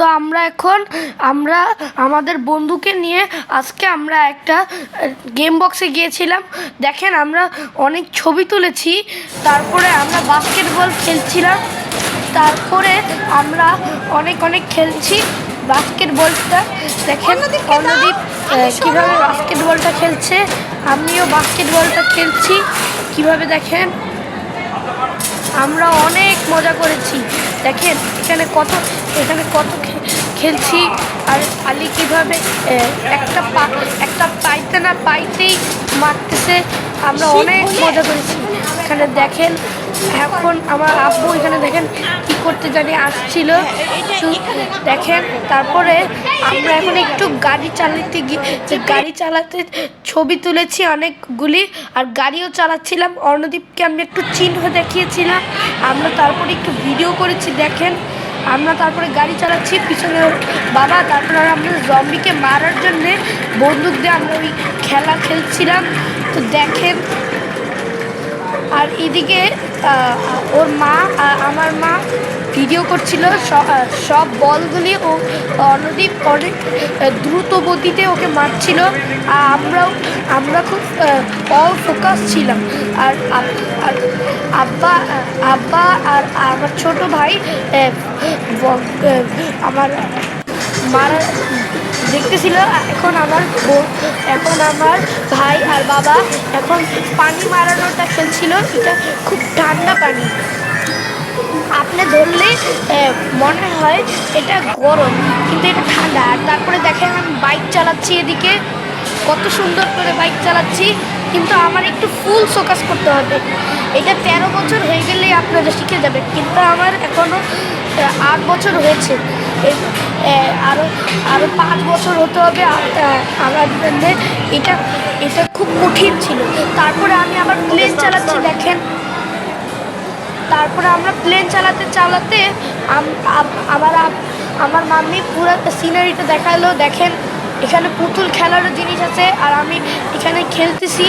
তো আমরা আমাদের বন্ধুকে নিয়ে আজকে আমরা একটা গেম বক্সে গিয়েছিলাম। দেখেন আমরা অনেক ছবি তুলেছি, তারপরে আমরা বাস্কেটবল খেলছিলাম, তারপরে আমরা অনেক খেলছি বাস্কেটবলটা। দেখেন অন্যদীপ কীভাবে বাস্কেটবলটা খেলছে, আমিও বাস্কেটবলটা খেলছি কীভাবে। দেখেন আমরা অনেক মজা করেছি। দেখেন এখানে কত খেলছি, আর আলি কীভাবে একটা পাইতে না পাইতেই মারতেছে। আমরা অনেক মজা করেছি এখানে। দেখেন এখন আমার আব্বু এখানে দেখেন কী করতে জানি আসছিল। দেখেন তারপরে আমরা এখন একটু গাড়ি চালাতে ছবি তুলেছি অনেকগুলি, আর গাড়িও চালাচ্ছিলাম। অর্ণদীপকে আমি একটু চিহ্ন দেখিয়েছিলাম, আমরা তারপরে একটু ভিডিও করেছি। দেখেন আমরা তারপরে গাড়ি চালাচ্ছি, পিছনে বাবা। তারপরে আমরা জম্বিকে মারার জন্যে বন্দুক দিয়ে আমরা ওই খেলা খেলছিলাম। তো দেখেন, আর এদিকে ওর মা, আমার মা ভিডিও করছিল সব বলগুলি। ও অন্যদীপ অনেক দ্রুত গতিতে ওকে মারছিল, আর আমরা খুব অল ফোকাস ছিলাম। আর আব্বা আর আমার ছোট ভাই আমার মারা দেখতেছিল। এখন আমার ভাই আর বাবা এখন পানি মারানোটা খেলছিল। এটা খুব ঠান্ডা পানি, আপনি ধরলে মনে হয় এটা গরম, কিন্তু এটা ঠান্ডা। আর তারপরে দেখেন আমি বাইক চালাচ্ছি, এদিকে কত সুন্দর করে বাইক চালাচ্ছি, কিন্তু আমার একটু ফুল ফোকাস করতে হবে। এটা 13 বছর হয়ে গেলেই আপনারা শিখে যাবেন, কিন্তু আমার এখনও 8 বছর হয়েছে। আরও 5 বছর হতে হবে আমার জন্য। এটা খুব কঠিন ছিল। তারপরে আমি আবার প্লেন চালাচ্ছি। দেখেন তারপরে আমরা প্লেন চালাতে আমার মাম্মি পুরো সিনারিটা দেখালো। দেখেন এখানে পুতুল খেলারও জিনিস আছে, আর আমি এখানে খেলতেছি।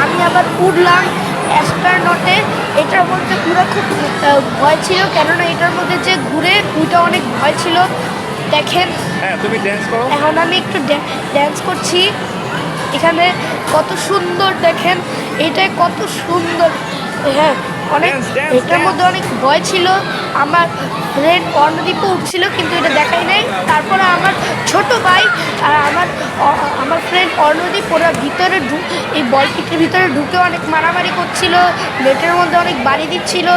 আমি আবার উঠলাম অ্যাস্ট্রোনটে। এটার মধ্যে পুরো খুব ভয় ছিল, কেননা এটার মধ্যে যে ঘুরে ওইটা অনেক ভয় ছিল। দেখেন এখন আমি একটু ড্যান্স করছি এখানে, কত সুন্দর। দেখেন এটাই কত সুন্দর। হ্যাঁ অনেক, এটার মধ্যে অনেক ভয় ছিল। আমার ফ্রেন্ড অর্ণদীপও উঠছিল, কিন্তু এটা দেখাই নাই। তারপরে আমার ছোট ভাই আর আমার ফ্রেন্ড অর্ণদীপ ওরা ভিতরে এই বলপিটের ভিতরে ঢুকে অনেক মারামারি করছিল, নেটের মধ্যে অনেক বাড়ি দিচ্ছিল।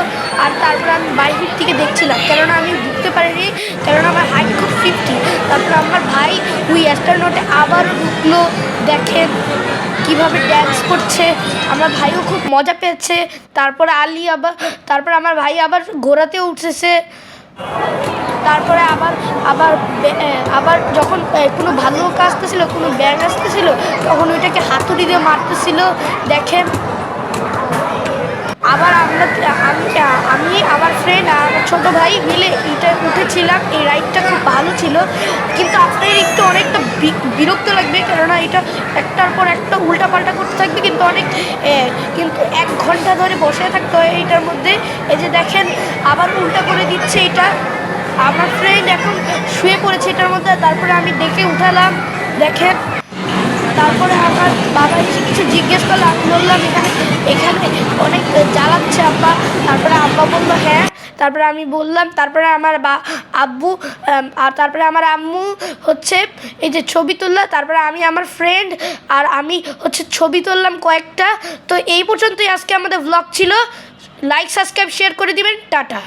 আর তারপরে আমি বাইরের থেকে দেখছিলাম, কেননা আমি ঢুকতে পারিনি, কেননা আমার হাইট খুব 50। তারপরে আমার ভাই ওই অ্যাস্ট্রোনটে আবারও ঢুকলো। দেখেন কীভাবে ড্যান্স করছে, আমার ভাইও খুব মজা পেয়েছে। তারপরে তারপরে আমার ভাই আবার ঘোড়াতে উঠেছে। তারপরে আবার যখন কোনো ভাল্লুক আসতেছিল, কোনো ব্যাঙ আসতেছিল, তখন ওইটাকে হাতুড়ি দিয়ে মারতেছিল। দেখেন আবার আমি আমার ফ্রেন্ড আর আমার ছোটো ভাই মিলে এটা উঠেছিলাম। এই রাইডটা খুব ভালো ছিল, কিন্তু আপনার একটু অনেকটা বিরক্ত লাগবে, কেননা এটা একটার পর একটা উল্টাপাল্টা করতে থাকবে, কিন্তু কিন্তু 1 ঘন্টা ধরে বসে থাকতে হয় এইটার মধ্যে। এই যে দেখেন আবার উল্টা করে দিচ্ছে এটা। আমার ফ্রেন্ড এখন শুয়ে পড়েছে এটার মধ্যে, তারপরে আমি ডেকে উঠালাম। দেখেন তারপরে আমার বাবা এসে কিছু জিজ্ঞেস করলো, আমি বললাম এখানে অনেক জ্বালাচ্ছে আব্বা। তারপরে আব্বা বললো হ্যাঁ। তারপরে আমি বললাম, তারপরে আমার আব্বু আর তারপরে আমার আম্মু হচ্ছে এই যে ছবি তুললো। তারপরে আমি আমার ফ্রেন্ড আর আমি হচ্ছে ছবি তুললাম কয়েকটা। তো এই পর্যন্তই আজকে আমাদের ভ্লগ ছিল। লাইক সাবস্ক্রাইব শেয়ার করে দিবেন। টাটা।